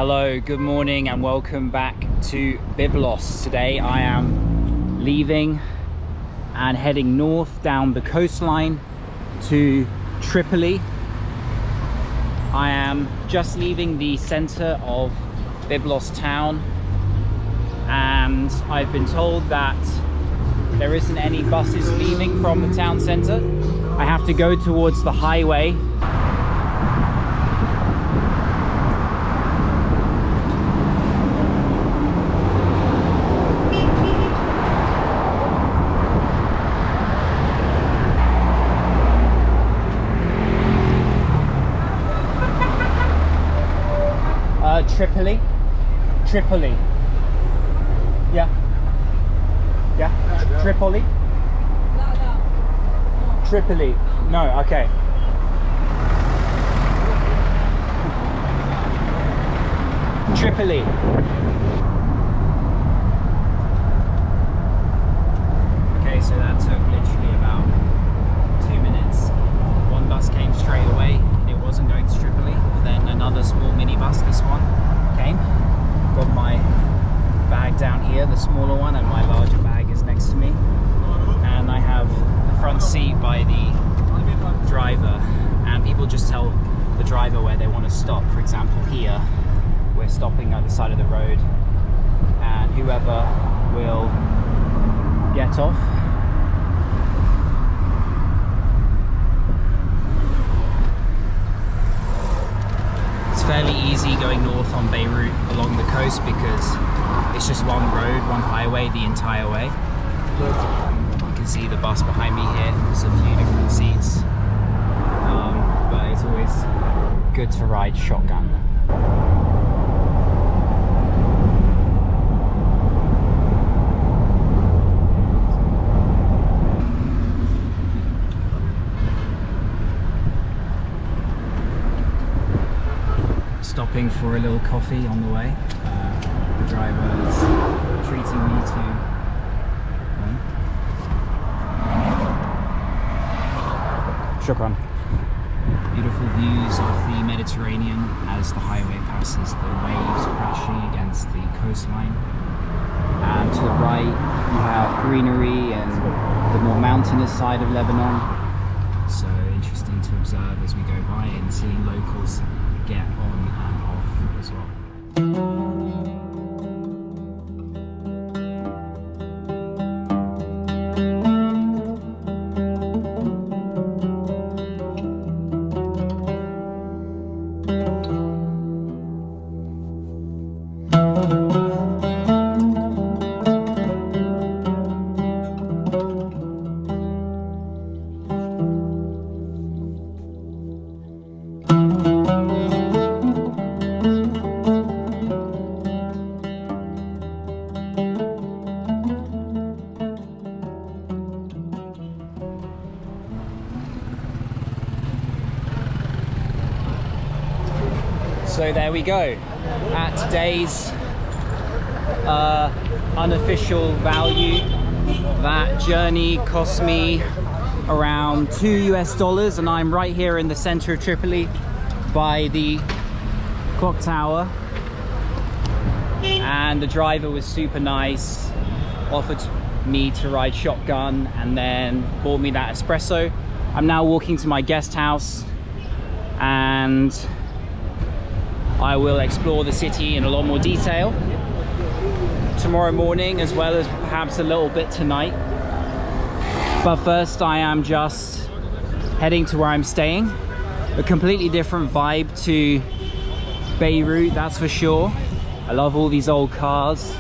Hello, good morning and welcome back to Byblos. Today I am leaving and heading north down the coastline to Tripoli. I am just leaving the center of Byblos town and I've been told that there isn't any buses leaving from the town center. I have to go towards the highway. Tripoli. Yeah. Tripoli? Tripoli. No, okay. Tripoli. Okay, so that took literally about 2 minutes. One bus came straight away. It wasn't going to Tripoli. Then another small minibus, this one, came. Got my bag down here, the smaller one, and my larger bag is next to me. And I have the front seat by the driver. And people just tell the driver where they want to stop. For example, here, we're stopping at the side of the road. And whoever will get off fairly easy going north on Beirut along the coast because it's just one road, one highway the entire way. You can see the bus behind me here. There's a few different seats, but it's always good to ride shotgun. Stopping for a little coffee on the way. The driver is treating me to one. Shukran. Beautiful views of the Mediterranean as the highway passes, the waves crashing against the coastline. And to the right you have greenery and the more mountainous side of Lebanon. So interesting to observe as we go by and seeing locals get on and off as well. So there we go. At today's unofficial value, that journey cost me around $2 and I'm right here in the center of Tripoli by the clock tower. And the driver was super nice, offered me to ride shotgun and then bought me that espresso. I'm now walking to my guest house and I will explore the city in a lot more detail tomorrow morning, as well as perhaps a little bit tonight. But first I am just heading to where I'm staying. A completely different vibe to Beirut, that's for sure. I love all these old cars.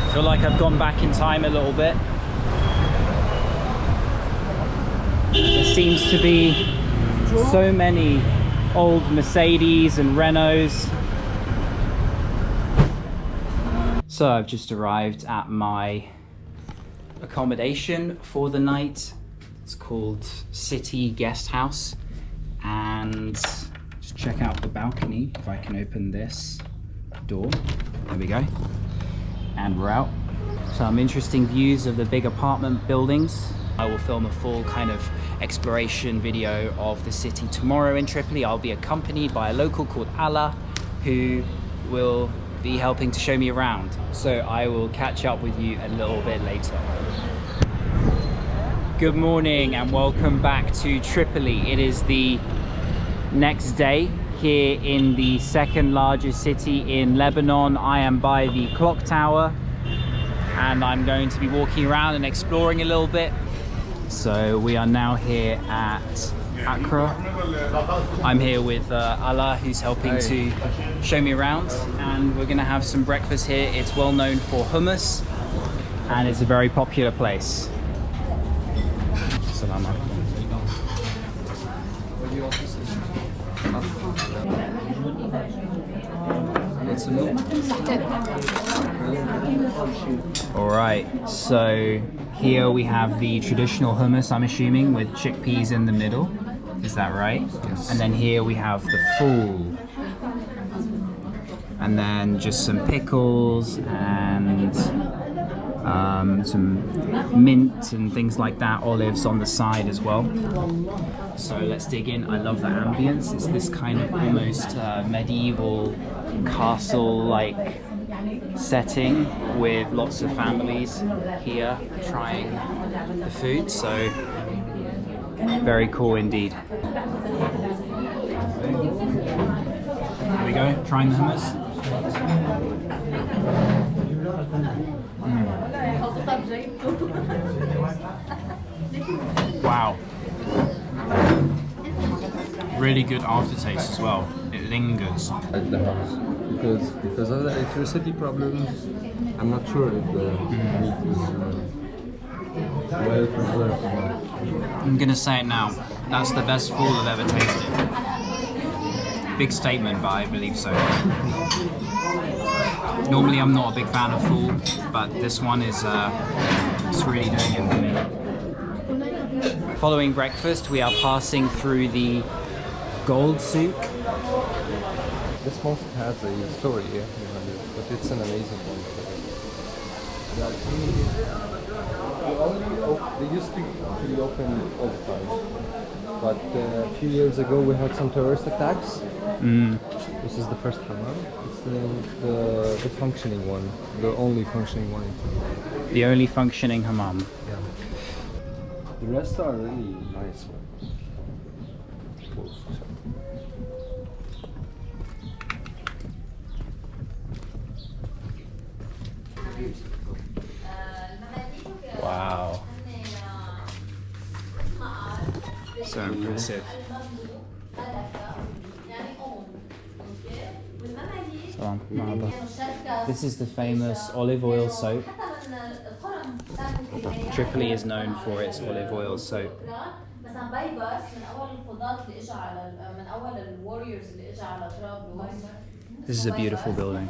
I feel like I've gone back in time a little bit. There seems to be so many old Mercedes and Renaults. So I've just arrived at my accommodation for the night. It's called City Guest House and just check out the balcony. If I can open this door, there we go, and we're out. Some interesting views of the big apartment buildings. I will film a full kind of exploration video of the city tomorrow in Tripoli. I'll be accompanied by a local called Allah, who will be helping to show me around. So I will catch up with you a little bit later. Good morning and welcome back to Tripoli. It is the next day here in the second largest city in Lebanon. I am by the clock tower and I'm going to be walking around and exploring a little bit. So we are now here at Accra. I'm here with Allah, who's helping to show me around, and we're gonna have some breakfast here. It's well known for hummus and it's a very popular place. Salam alaikum. Alright, so here we have the traditional hummus, I'm assuming, with chickpeas in the middle. Is that right? Yes. And then here we have the full. And then just some pickles and some mint and things like that, olives on the side as well. So let's dig in. I love the ambience. It's this kind of almost medieval castle-like setting with lots of families here trying the food. So very cool indeed. Here we go, trying the hummus. Wow. Really good aftertaste as well. It lingers. At the house. Because of the electricity problems, I'm not sure if the meat is well preserved or not. I'm gonna say it now. That's the best food I've ever tasted. Big statement, but I believe so. Normally I'm not a big fan of food, but this one is it's really doing it for me. Following breakfast, we are passing through the gold souk. This mosque has a story, yeah, but it's an amazing one. They used to be open all the time, but a few years ago we had some terrorist attacks. This is the first hammam. It's the functioning one, the only functioning one in Tripoli. The only functioning hammam. Yeah. The rest are really nice ones. Closed. Wow. So impressive. This is the famous olive oil soap. Tripoli is known for its olive oil soap. This is a beautiful building.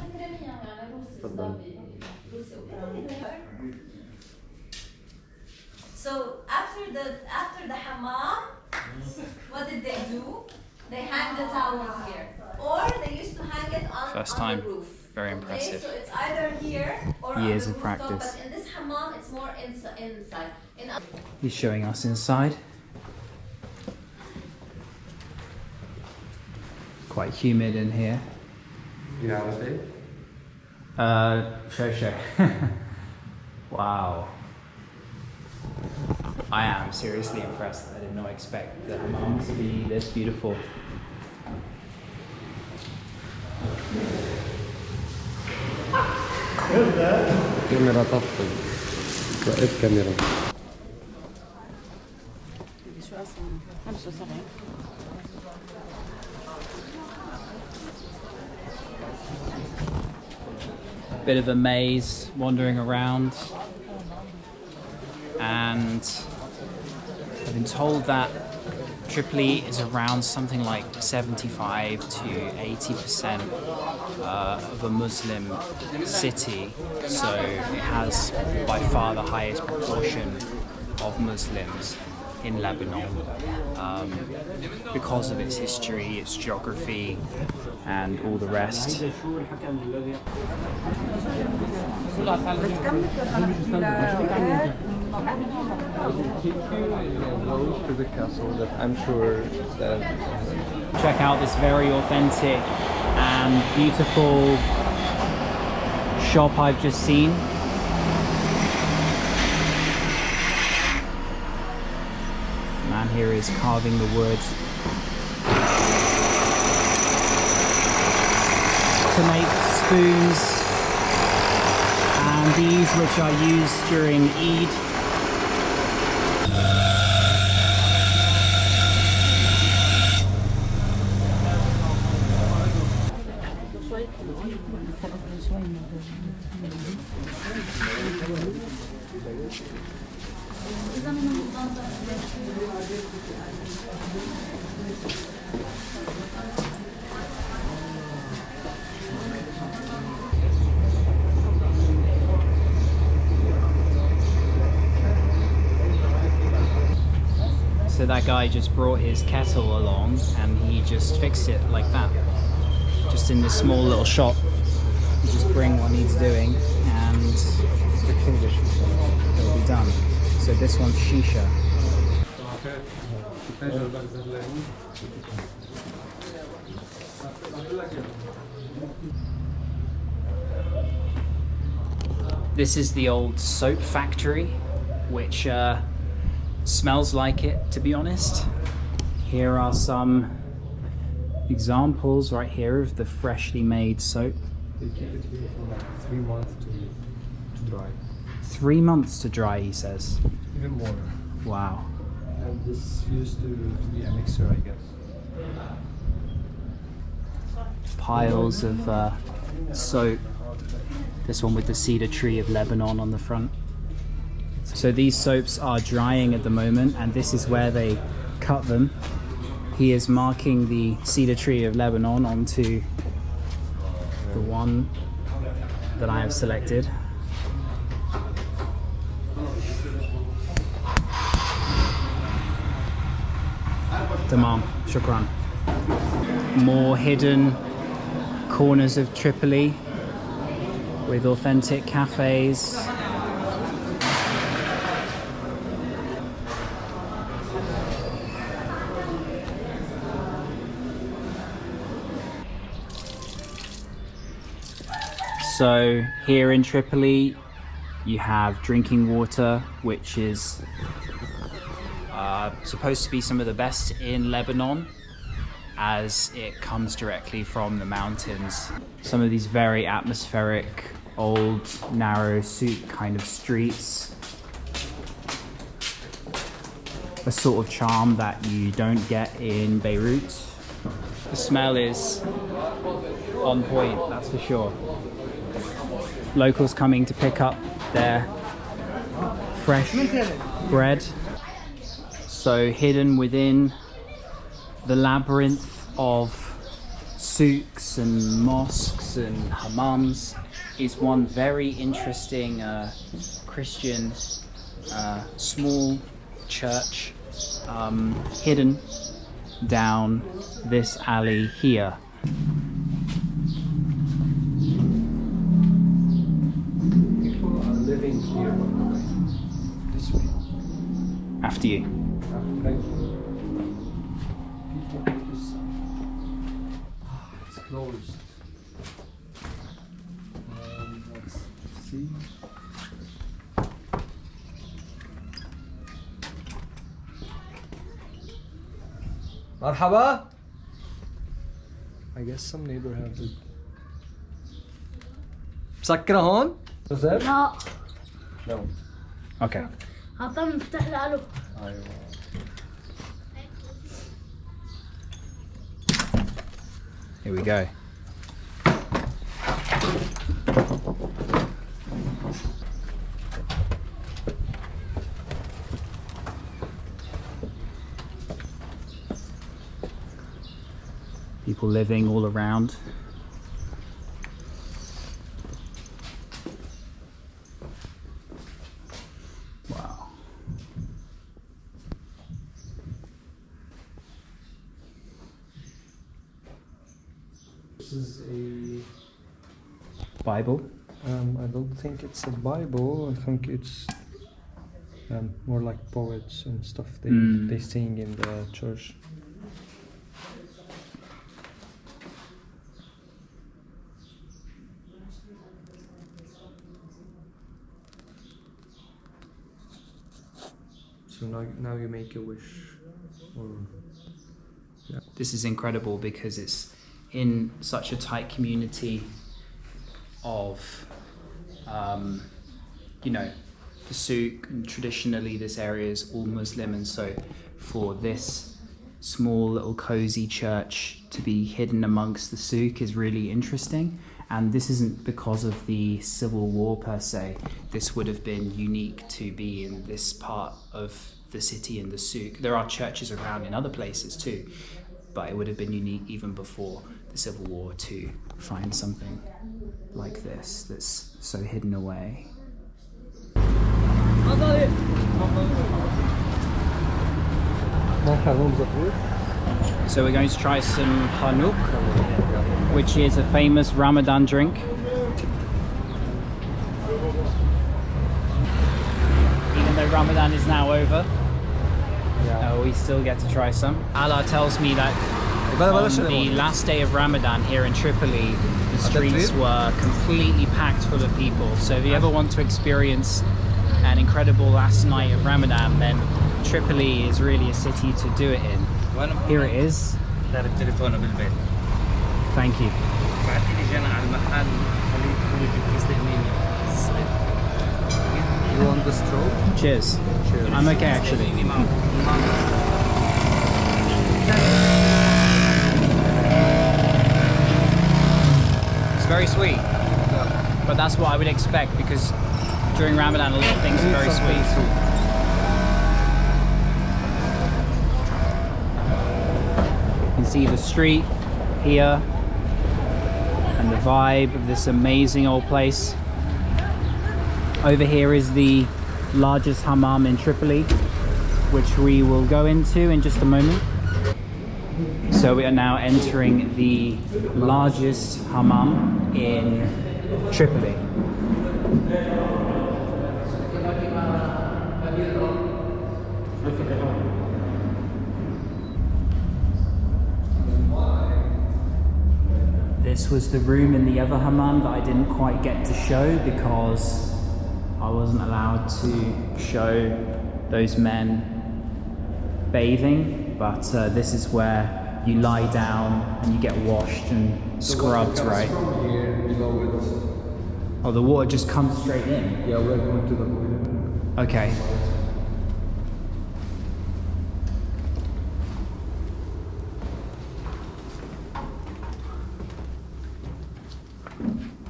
So after the hammam, what did they do? They hang the towels here, or they used to hang it on the roof. Very impressive. Okay, so it's either here or years on of the practice. rooftop, but in this hammam, it's more inside. He's showing us inside. Quite humid in here. Yeah, okay. Show. Wow. I am seriously impressed. I did not expect the hammam to be this beautiful. كاميرا تطفي. وقف كاميرا. Bit of a maze, wandering around, and I've been told that Tripoli is around something like 75 to 80% of a Muslim city, so it has by far the highest proportion of Muslims. in Lebanon because of its history, its geography, and all the rest. To the castle that I'm sure that Check out this very authentic and beautiful shop I've just seen. Man here is carving the wood to make spoons, and these which are used during Eid. So that guy just brought his kettle along and he just fixed it like that. Just in this small little shop. You just bring what needs doing and it'll be done. So this one's shisha. This is the old soap factory, which smells like it, to be honest. Here are some examples right here of the freshly made soap. they keep it here for like 3 months to dry. 3 months to dry, he says. Even more. Wow. And this used to be a mixer, I guess. Piles of soap. This one with the cedar tree of Lebanon on the front. So these soaps are drying at the moment, and this is where they cut them. He is marking the cedar tree of Lebanon onto the one that I have selected. Tamam, shukran. More hidden corners of Tripoli with authentic cafes. So here in Tripoli you have drinking water, which is supposed to be some of the best in Lebanon, as it comes directly from the mountains. Some of these very atmospheric, old, narrow souk kind of streets. A sort of charm that you don't get in Beirut. The smell is on point, that's for sure. Locals coming to pick up their fresh bread. So hidden within the labyrinth of souks and mosques and hammams is one very interesting Christian small church hidden down this alley here. People are living here, by the way. This way. After you. Thank you. People on this side. It's closed. Let's see. Marhaba. I guess some neighbor have the. مسكرة هون؟ لا No. Okay. عطاه المفتاح لألو. أيوة. Here we go. People living all around. Wow. This is a Bible. I don't think it's a Bible. I think it's more like poets and stuff they sing in the church. So now you make a wish, or yeah. This is incredible because it's in such a tight community of, you know, the souk, and traditionally this area is all Muslim, and so for this small little cozy church to be hidden amongst the souk is really interesting. And this isn't because of the civil war per se. This would have been unique to be in this part of the city in the souk. There are churches around in other places too, but it would have been unique even before the civil war to find something like this that's so hidden away. So we're going to try some hanouk, which is a famous Ramadan drink. Even though Ramadan is now over, we still get to try some. Allah tells me that on the last day of Ramadan here in Tripoli, the streets were completely packed full of people. So if you ever want to experience an incredible last night of Ramadan, then Tripoli is really a city to do it in. Here it is. Thank you. You want the straw? Cheers. Cheers. I'm okay actually. It's very sweet, but that's what I would expect because during Ramadan a lot of things are very sweet. You can see the street here and the vibe of this amazing old place. Over here is the largest hammam in Tripoli, which we will go into in just a moment. So we are now entering the largest hammam in Tripoli. This was the room in the other hammam that I didn't quite get to show because I wasn't allowed to show those men bathing, but this is where you lie down and you get washed and scrubbed, right? Oh, the water just comes straight in? Yeah, we're going to the boiler. Okay.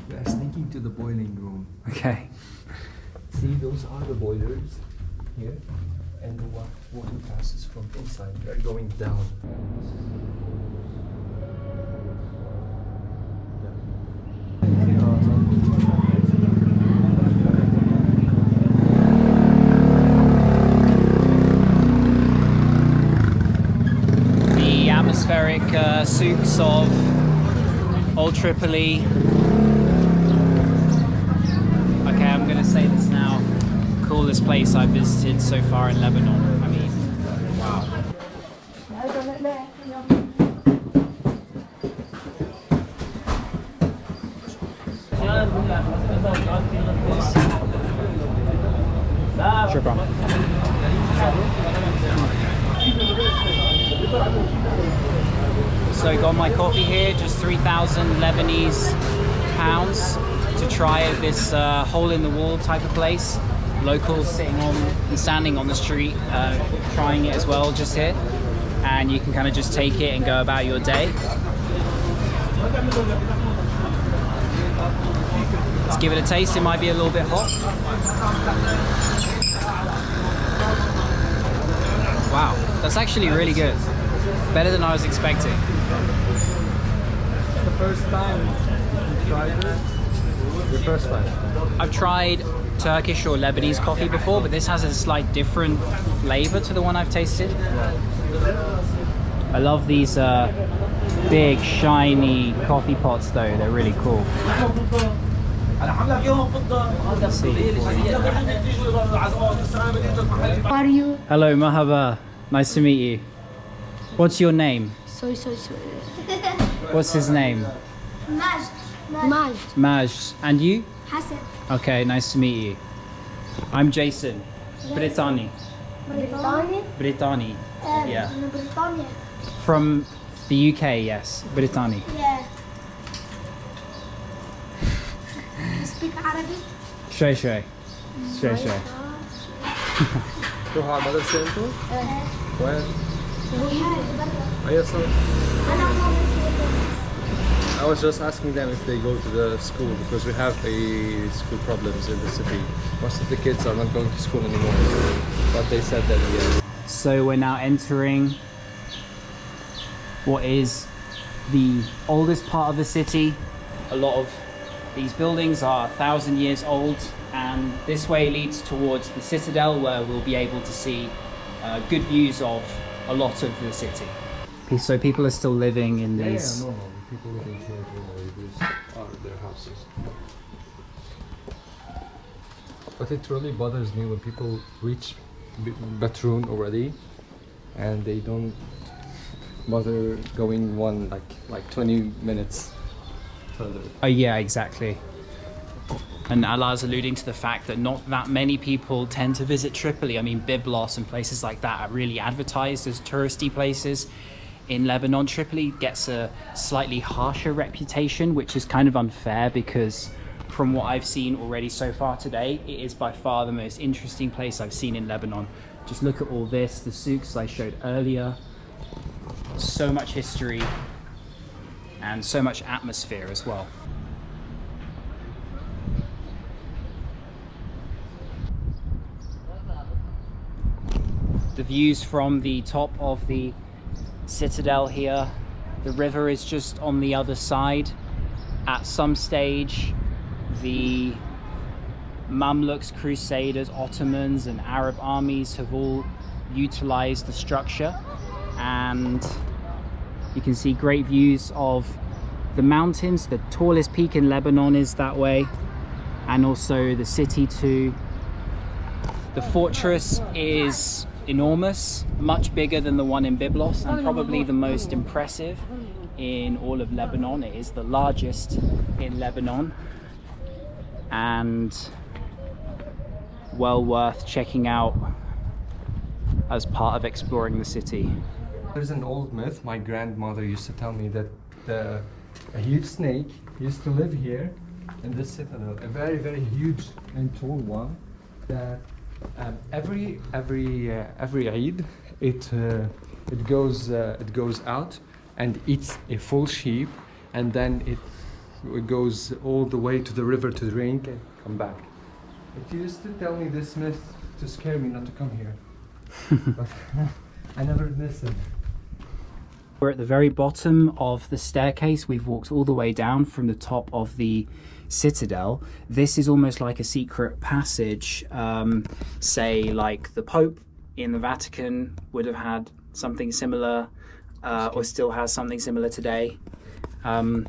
We are sneaking to the boiling room. Okay. See, those are the boilers here, and the water passes from inside. They're going down. The atmospheric souks of Old Tripoli. Okay, I'm gonna say this now. Coolest place I've visited so far in Lebanon. I mean, wow. Shukran. So got my coffee here, just 3,000 Lebanese pounds to try at this hole-in-the-wall type of place. Locals sitting on and standing on the street trying it as well just here, and you can kind of just take it and go about your day. Let's give it a taste. It might be a little bit hot. Wow, that's actually really good. Better than I was expecting. The first time you tried it? Your first time? I've tried Turkish or Lebanese coffee before, but this has a slight different flavor to the one I've tasted. I love these big shiny coffee pots though, they're really cool. Let's see. How are you? Hello, mahaba. Nice to meet you. What's your name? Soy. What's his name? Maj. Maj. And you? Hassan. Okay, nice to meet you. I'm Jason. Brittany. Britannia? Brittany. Yeah. Britannia. From the UK, yes. Brittany. Yeah. You speak Arabic? Shay Shay. Shay Shay. تروحوا على المدرسة انتوا؟ وين؟ I was just asking them if they go to the school because we have a school problems in the city. Most of the kids are not going to school anymore, but they said that yeah. So we're now entering what is the oldest part of the city. A lot of these buildings are 1,000 years old, and this way leads towards the Citadel, where we'll be able to see good views of a lot of the city. So people are still living in these. Yeah, normal. People living here, these are their houses. But it really bothers me when people reach Batroun already, and they don't bother going one like 20 minutes further. Oh yeah, exactly. And Allah's alluding to the fact that not that many people tend to visit Tripoli. I mean, Byblos and places like that are really advertised as touristy places. In Lebanon, Tripoli gets a slightly harsher reputation, which is kind of unfair because from what I've seen already so far today, it is by far the most interesting place I've seen in Lebanon. Just look at all this, the souks I showed earlier. So much history and so much atmosphere as well. The views from the top of the Citadel here, the river is just on the other side. At some stage, the Mamluks, Crusaders, Ottomans and Arab armies have all utilized the structure, and you can see great views of the mountains. The tallest peak in Lebanon is that way, and also the city too. The fortress is enormous, much bigger than the one in Byblos, and probably the most impressive in all of Lebanon. It is the largest in Lebanon and well worth checking out as part of exploring the city. There's an old myth. My grandmother used to tell me that a huge snake used to live here in this citadel, a very, very huge and tall one, that every Eid it goes out and eats a full sheep, and then it goes all the way to the river to drink and come back. It used to tell me this myth to scare me not to come here, but I never listened. We're at the very bottom of the staircase. We've walked all the way down from the top of the Citadel. This is almost like a secret passage. Say like the Pope in the Vatican would have had something similar, or still has something similar today. And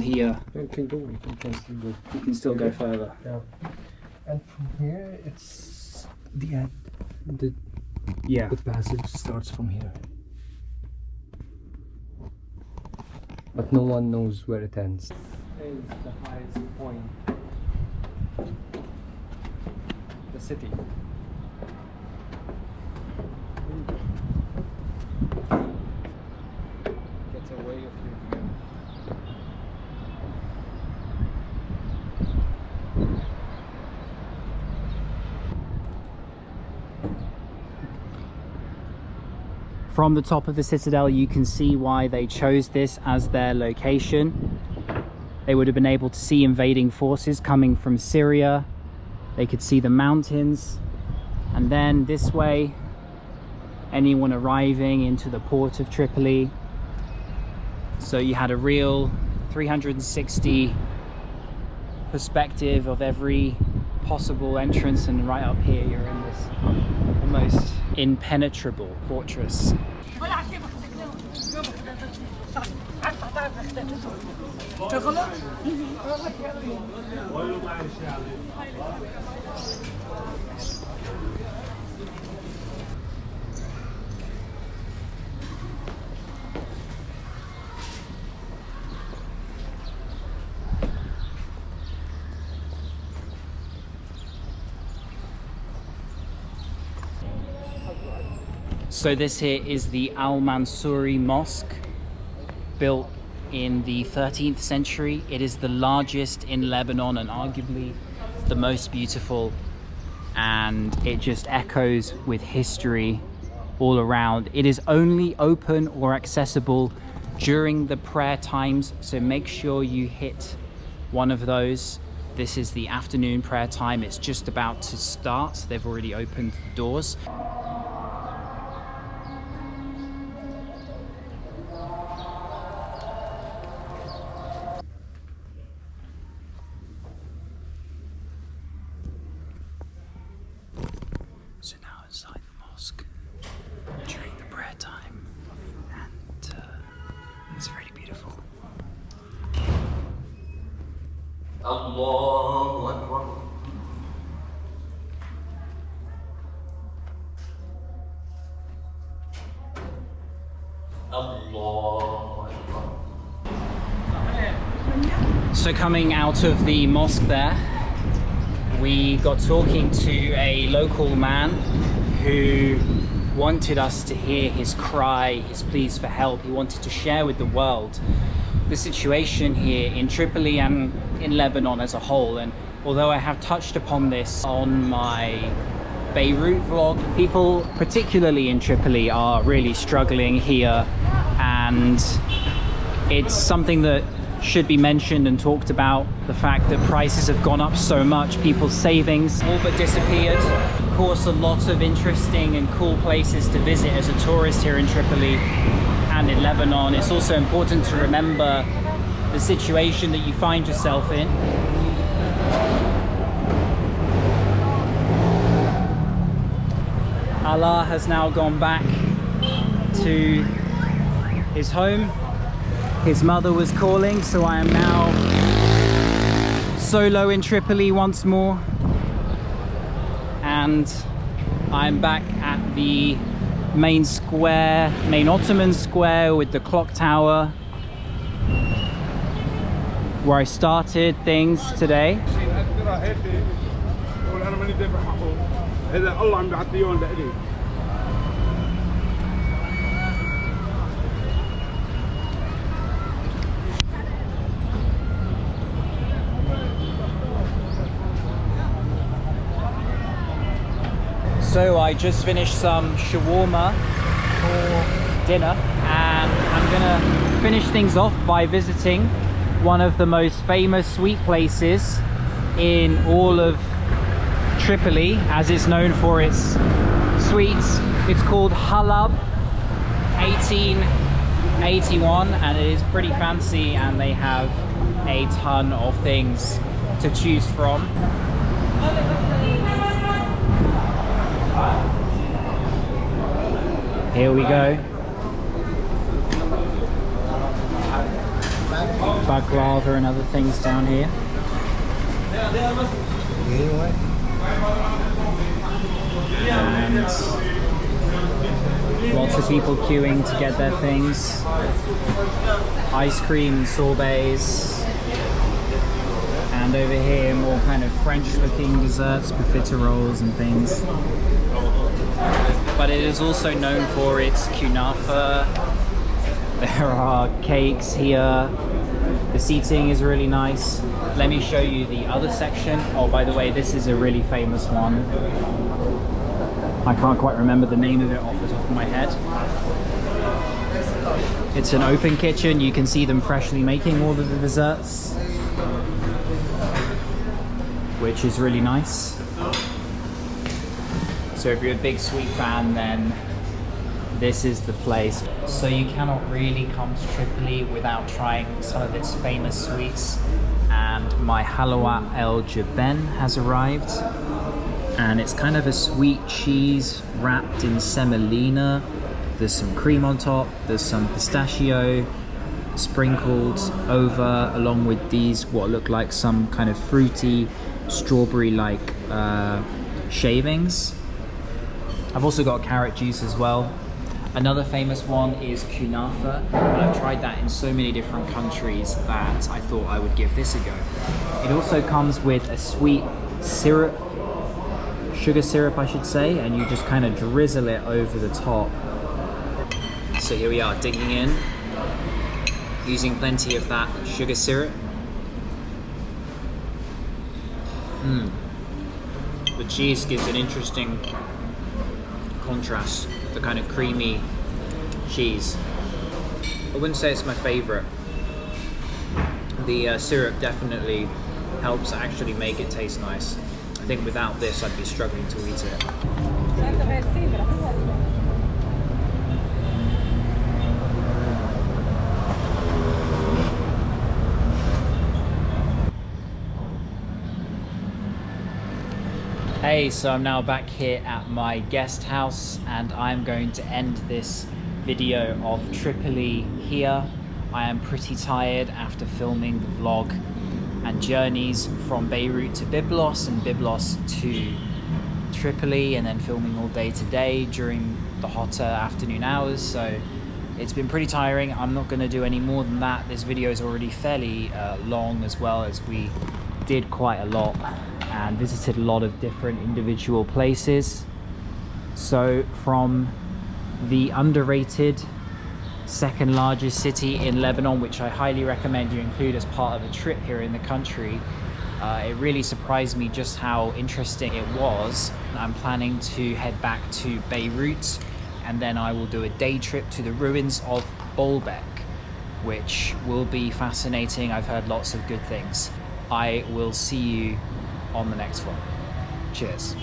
here You can go. You can still go. you can still go further. Yeah. And from here, it's the end. Yeah. The passage starts from here. But no one knows where it ends. Is the highest point. The city. Gets away of your view. From the top of the Citadel, you can see why they chose this as their location. They would have been able to see invading forces coming from Syria. They could see the mountains, and then this way, anyone arriving into the port of Tripoli. So you had a real 360 perspective of every possible entrance, and right up here you're in this almost impenetrable fortress. So this here is the Al-Mansuri Mosque, built in the 13th century. It is the largest in Lebanon and arguably the most beautiful, and it just echoes with history all around. It is only open or accessible during the prayer times, so make sure you hit one of those. This is the afternoon prayer time. It's just about to start. They've already opened the doors. So now inside the mosque during the prayer time, and it's really beautiful. Allahu Akbar. Allahu Akbar. So coming out of the mosque there, we got talking to a local man who wanted us to hear his cry, his pleas for help. He wanted to share with the world the situation here in Tripoli and in Lebanon as a whole. And although I have touched upon this on my Beirut vlog, people particularly in Tripoli are really struggling here, and it's something that should be mentioned and talked about. The fact that prices have gone up so much, people's savings all but disappeared. Of course, a lot of interesting and cool places to visit as a tourist here in Tripoli and in Lebanon. It's also important to remember the situation that you find yourself in. Allah has now gone back to his home. His mother was calling, so I am now solo in Tripoli once more. And I'm back at the main square, main Ottoman square with the clock tower, where I started things today. So I just finished some shawarma for dinner, and I'm gonna finish things off by visiting one of the most famous sweet places in all of Tripoli, as it's known for its sweets. It's called Halab 1881, and it is pretty fancy, and they have a ton of things to choose from. Here we go. Baklava and other things down here. And lots of people queuing to get their things. Ice cream and sorbets. And over here, more kind of French-looking desserts, profiteroles and things. But it is also known for its kunafa. There are cakes here. The seating is really nice. Let me show you the other section. Oh, by the way, this is a really famous one. I can't quite remember the name of it off the top of my head. It's an open kitchen. You can see them freshly making all of the desserts, which is really nice. So if you're a big sweet fan, then this is the place. So you cannot really come to Tripoli without trying some of its famous sweets. And my halwa el jaben has arrived. And it's kind of a sweet cheese wrapped in semolina. There's some cream on top, there's some pistachio, sprinkled over, along with these what look like some kind of fruity strawberry-like shavings. I've also got carrot juice as well. Another famous one is kunafa, and I've tried that in so many different countries that I thought I would give this a go. It also comes with a sweet syrup, sugar syrup I should say, and you just kind of drizzle it over the top. So here we are, digging in, using plenty of that sugar syrup. The cheese gives an interesting contrast, the kind of creamy cheese. I wouldn't say it's my favorite. The syrup definitely helps actually make it taste nice. I think without this I'd be struggling to eat it. Hey, so I'm now back here at my guest house and I'm going to end this video of Tripoli here. I am pretty tired after filming the vlog and journeys from Beirut to Byblos and Byblos to Tripoli, and then filming all day today during the hotter afternoon hours. So it's been pretty tiring. I'm not going to do any more than that. This video is already fairly long, as well as we did quite a lot and visited a lot of different individual places. So from the underrated second largest city in Lebanon, which I highly recommend you include as part of a trip here in the country, it really surprised me just how interesting it was. I'm planning to head back to Beirut, and then I will do a day trip to the ruins of Baalbek, which will be fascinating. I've heard lots of good things. I will see you on the next one. Cheers.